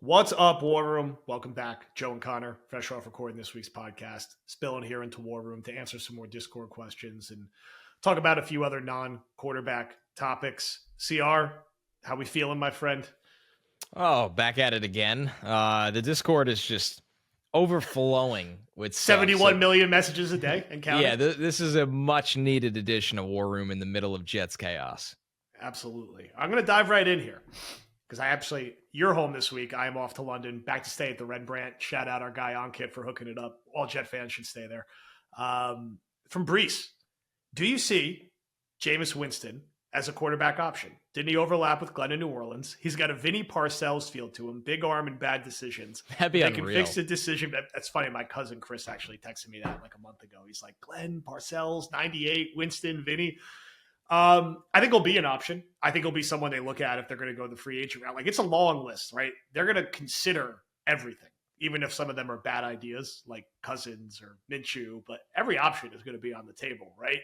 What's up, War Room? Welcome back. Joe and Connor, fresh off recording this week's podcast, spilling here into War Room to answer some more Discord questions and talk about a few other non-quarterback topics. CR, how we feeling, my friend? Oh, back at it again. The Discord is just overflowing with stuff. 71 million messages a day and counting. Yeah, this is a much-needed edition of War Room in the middle of Jets chaos. Absolutely. I'm going to dive right in here because you're home this week. I am off to London, back to stay at the Red Brant. Shout out our guy Ankit for hooking it up. All Jet fans should stay there. From Brees, do you see Jameis Winston as a quarterback option? Didn't he overlap with Glenn in New Orleans? He's got a Vinny Parcells feel to him, big arm and bad decisions. That'd be unreal. They can fix the decision. That's funny. My cousin Chris actually texted me that like a month ago. He's like, Glenn, Parcells, 98, Winston, Vinny. I think he'll be an option. I think he'll be someone they look at if they're going to go the free agent route. Like, it's a long list, right? They're going to consider everything, even if some of them are bad ideas like Cousins or Minshew, but every option is going to be on the table, right?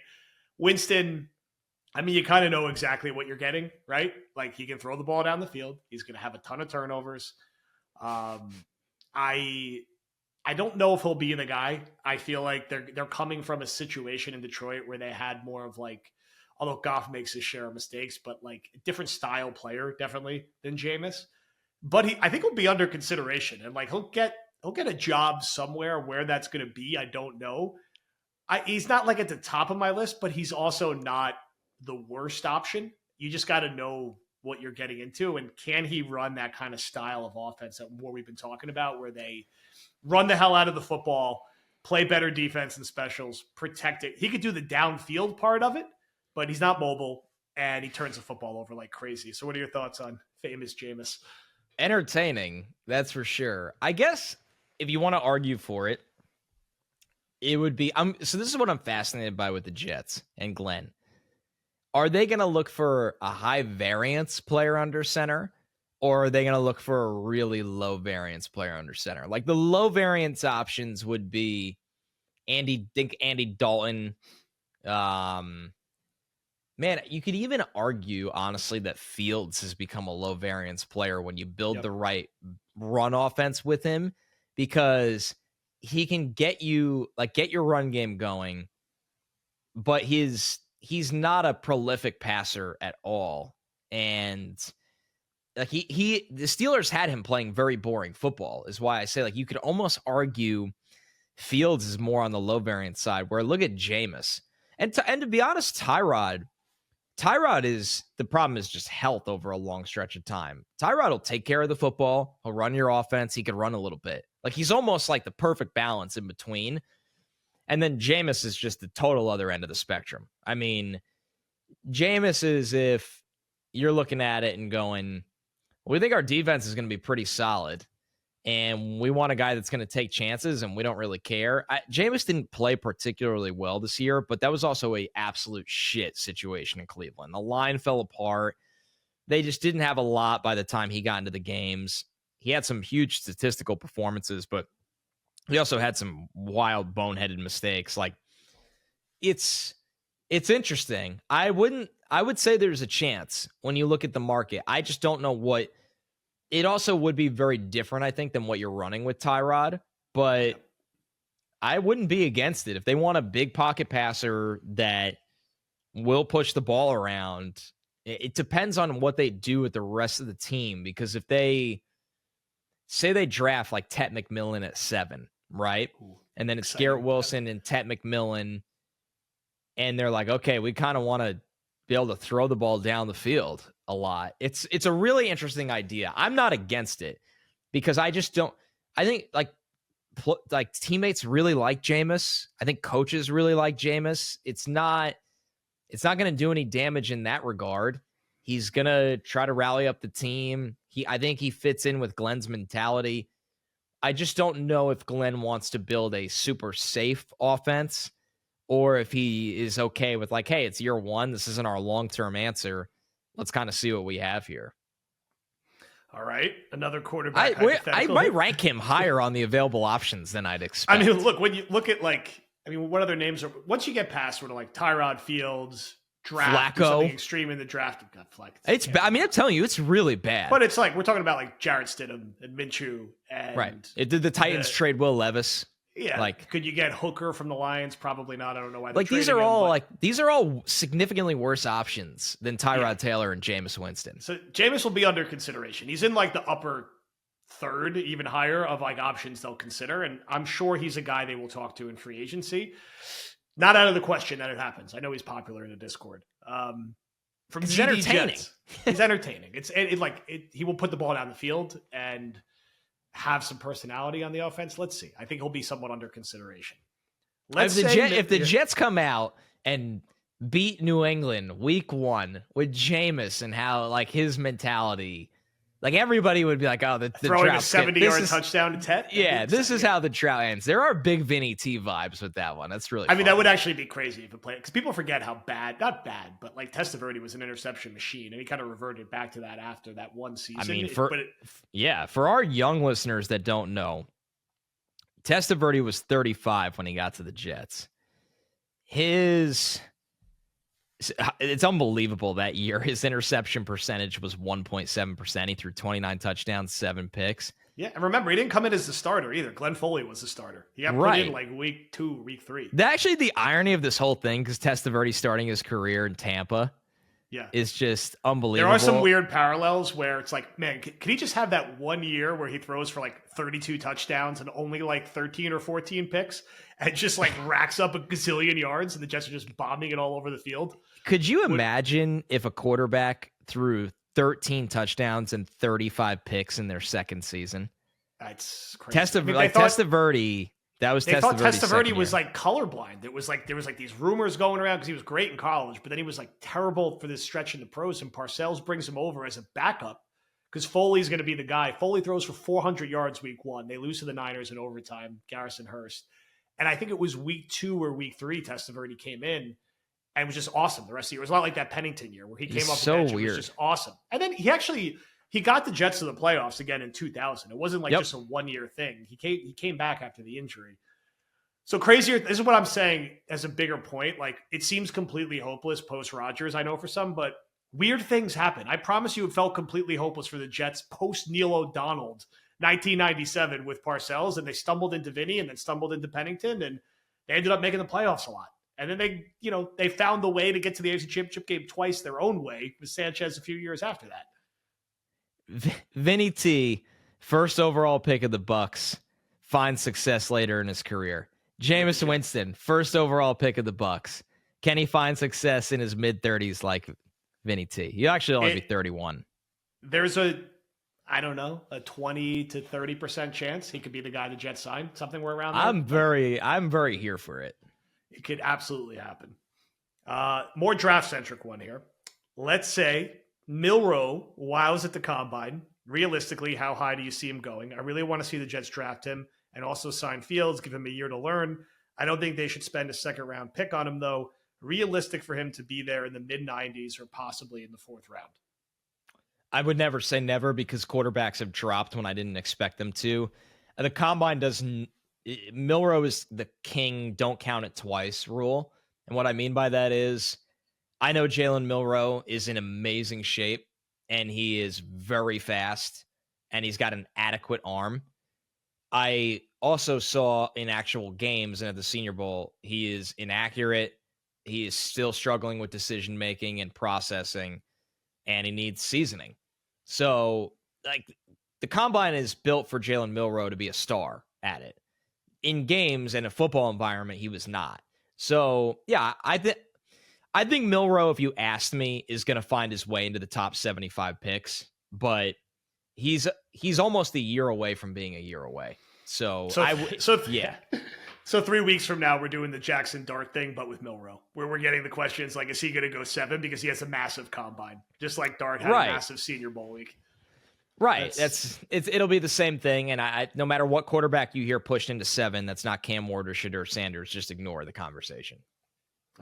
Winston, I mean, you kind of know exactly what you're getting, right? Like, he can throw the ball down the field. He's going to have a ton of turnovers. I don't know if he'll be the guy. I feel like they're coming from a situation in Detroit where they had more of like, although Goff makes his share of mistakes, but like a different style player definitely than Jameis. But I think he'll be under consideration, and like he'll get a job somewhere. Where that's going to be, I don't know. He's not like at the top of my list, but he's also not the worst option. You just got to know what you're getting into, and can he run that kind of style of offense that we've been talking about, where they run the hell out of the football, play better defense and specials, protect it. He could do the downfield part of it, but he's not mobile, and he turns the football over like crazy. So what are your thoughts on famous Jameis? Entertaining, that's for sure. I guess if you want to argue for it, it would be so this is what I'm fascinated by with the Jets and Glenn. Are they going to look for a high variance player under center, or are they going to look for a really low variance player under center? Like, the low variance options would be Andy Dalton. Man, you could even argue, honestly, that Fields has become a low variance player when you build the right run offense with him, because he can get your run game going, but he's not a prolific passer at all. And like the Steelers had him playing very boring football, is why I say, like, you could almost argue Fields is more on the low variance side, where look at Jameis. And to be honest, Tyrod is the problem is just health over a long stretch of time. Tyrod will take care of the football. He'll run your offense. He could run a little bit. Like, he's almost like the perfect balance in between. And then Jameis is just the total other end of the spectrum. I mean, Jameis is, if you're looking at it and going, well, we think our defense is going to be pretty solid, and we want a guy that's going to take chances, and we don't really care. Jameis didn't play particularly well this year, but that was also a absolute shit situation in Cleveland. The line fell apart. They just didn't have a lot by the time he got into the games. He had some huge statistical performances, but he also had some wild boneheaded mistakes. Like, it's interesting. I would say there's a chance when you look at the market. I just don't know what. It also would be very different, I think, than what you're running with Tyrod, but I wouldn't be against it. If they want a big pocket passer that will push the ball around, it depends on what they do with the rest of the team, because if they say they draft like Tet McMillan at 7, right? And then it's Garrett Wilson and Tet McMillan, and they're like, okay, we kind of want to be able to throw the ball down the field a lot. It's a really interesting idea. I'm not against it, because I just don't. I think like teammates really like Jameis. I think coaches really like Jameis. It's not going to do any damage in that regard. He's going to try to rally up the team. I think he fits in with Glenn's mentality. I just don't know if Glenn wants to build a super safe offense, or if he is okay with like, hey, it's year one. This isn't our long-term answer. Let's kind of see what we have here. All right. Another quarterback. I might rank him higher on the available options than I'd expect. I mean, look, when you look at what other names are, once you get past sort of like Tyrod, Fields, draft, do something extreme in the draft. Got flagged. It's I mean, I'm telling you, it's really bad. But it's like we're talking about like Jarrett Stidham and Minshew and right. Did the Titans trade Will Levis? Yeah. Like, could you get Hooker from the Lions? Probably not. I don't know why. Like these are all significantly worse options than Tyrod Taylor and Jameis Winston. So Jameis will be under consideration. He's in like the upper third, even higher of like options they'll consider, and I'm sure he's a guy they will talk to in free agency. Not out of the question that it happens. I know he's popular in the Discord. From he's entertaining. He's entertaining. He will put the ball down the field and have some personality on the offense. Let's see. I think he'll be somewhat under consideration. If the Jets come out and beat New England week 1 with Jameis and how like his mentality, like everybody would be like, oh, the throwing a drought 70-yard touchdown to Ted. Yeah, this is how the drought ends. There are big Vinny T vibes with that one. That's really. I mean, that would actually be crazy if it played, because people forget how not bad, but like Testaverde was an interception machine, and he kind of reverted back to that after that one season. I mean, for our young listeners that don't know, Testaverde was 35 when he got to the Jets. It's unbelievable that year. His interception percentage was 1.7%. He threw 29 touchdowns, 7 picks. Yeah, and remember, he didn't come in as the starter either. Glenn Foley was the starter. He got put in like week 2, week 3. Actually, the irony of this whole thing, because Testaverde starting his career in Tampa, is just unbelievable. There are some weird parallels where it's like, man, can he just have that one year where he throws for like 32 touchdowns and only like 13 or 14 picks and just like racks up a gazillion yards and the Jets are just bombing it all over the field? Could you imagine if a quarterback threw 13 touchdowns and 35 picks in their second season? That's crazy. Testaverde, that was they thought Testaverde was like colorblind. It was like there was like these rumors going around because he was great in college, but then he was like terrible for this stretch in the pros. And Parcells brings him over as a backup because Foley's going to be the guy. Foley throws for 400 yards week 1. They lose to the Niners in overtime. Garrison Hurst, and I think it was week 2 or week 3. Testaverde came in and was just awesome the rest of the year. It was a lot like that Pennington year where he came off the bench. It was just awesome. And then he got the Jets to the playoffs again in 2000. It wasn't like just a one-year thing. He came back after the injury. So crazier, this is what I'm saying as a bigger point. Like, it seems completely hopeless post-Rodgers, I know for some, but weird things happen. I promise you it felt completely hopeless for the Jets post-Neil O'Donnell 1997 with Parcells, and they stumbled into Vinny and then stumbled into Pennington, and they ended up making the playoffs a lot. And then they found the way to get to the AFC Championship game twice their own way with Sanchez a few years after that. Vinny T, first overall pick of the Bucs, finds success later in his career. Jameis Winston, first overall pick of the Bucs. Can he find success in his mid-30s like Vinny T? He'll actually only be 31. There's a 20 to 30% chance he could be the guy the Jets sign. Something we're around there. I'm very here for it. It could absolutely happen. More draft-centric one here. Let's say Milroe wows at the combine. Realistically, how high do you see him going? I really want to see the Jets draft him and also sign Fields, give him a year to learn. I don't think they should spend a second-round pick on him, though. Realistic for him to be there in the mid-90s or possibly in the 4th round. I would never say never because quarterbacks have dropped when I didn't expect them to. The combine doesn't. Milroe is the king, don't count it twice rule. And what I mean by that is I know Jalen Milroe is in amazing shape and he is very fast and he's got an adequate arm. I also saw in actual games and at the Senior Bowl, he is inaccurate. He is still struggling with decision making and processing, and he needs seasoning. So, like, the combine is built for Jalen Milroe to be a star at it. In games and a football environment, he was not. So, yeah, I think Milroe, if you asked me, is going to find his way into the top 75 picks, but he's almost a year away from being a year away. So 3 weeks from now, we're doing the Jackson Dart thing, but with Milroe, where we're getting the questions like, is he going to go 7? Because he has a massive combine, just like Dart had a massive Senior Bowl week. Right. It'll be the same thing. And I no matter what quarterback you hear pushed into 7, that's not Cam Ward or Shedeur Sanders, just ignore the conversation.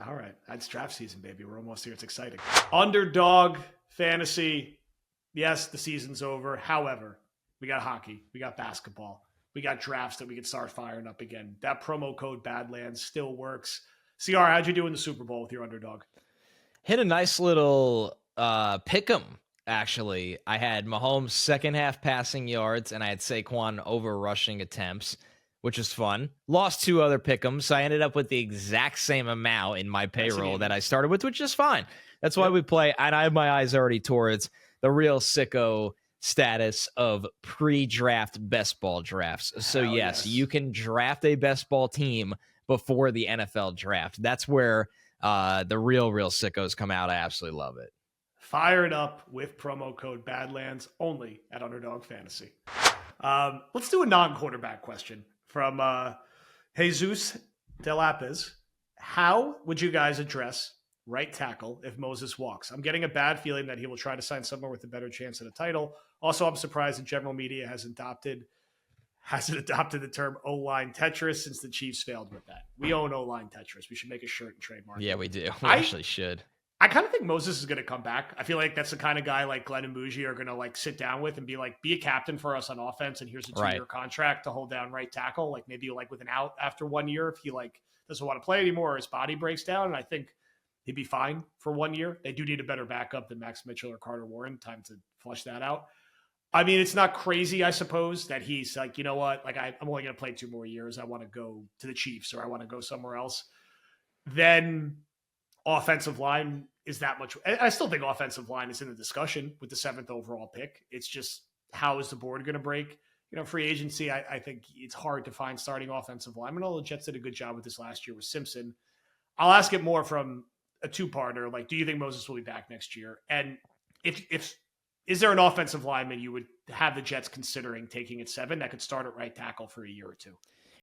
All right. That's draft season, baby. We're almost here. It's exciting. Underdog Fantasy. Yes, the season's over. However, we got hockey. We got basketball. We got drafts that we can start firing up again. That promo code Badlands still works. CR, how'd you do in the Super Bowl with your underdog? Hit a nice little pick 'em. Actually, I had Mahomes second half passing yards, and I had Saquon over rushing attempts, which was fun. Lost two other pick'ems, so I ended up with the exact same amount in my Nice and payroll easy. that I started with, which is fine. That's why Yep. we play, and I have my eyes already towards the real sicko status of pre-draft best ball drafts. So Hell yes, yes. you can draft a best ball team before the NFL draft. That's where the real sickos come out. I absolutely love it. Fire it up with promo code Badlands only at Underdog Fantasy. Let's do a non-quarterback question from Jesus Delapis. How would you guys address right tackle if Moses walks? I'm getting a bad feeling that he will try to sign somewhere with a better chance at a title. Also, I'm surprised that general media hasn't adopted the term O-line Tetris since the Chiefs failed with that. We own O-line Tetris. We should make a shirt and trademark. Yeah, it. we do. We I actually should. I kind of think Moses is going to come back. I feel like that's the kind of guy like Glenn and Bougie are going to like sit down with and be like, be a captain for us on offense. And here's a 2-year Right. contract to hold down right tackle. Like maybe like with an out after 1 year, if he like doesn't want to play anymore or his body breaks down. And I think he'd be fine for 1 year. They do need a better backup than Max Mitchell or Carter Warren. Time to flush that out. I mean, it's not crazy, I suppose, that he's like, you know what? Like I'm only going to play 2 more years. I want to go to the Chiefs or I want to go somewhere else. Then offensive line is that much. I still think offensive line is in the discussion with the 7th overall pick. It's just how is the board going to break? You know, free agency, I think it's hard to find starting offensive linemen. Although the Jets did a good job with this last year with Simpson. I'll ask it more from a two-parter. Like, do you think Moses will be back next year? And if is there an offensive lineman you would have the Jets considering taking at 7 that could start at right tackle for a year or two?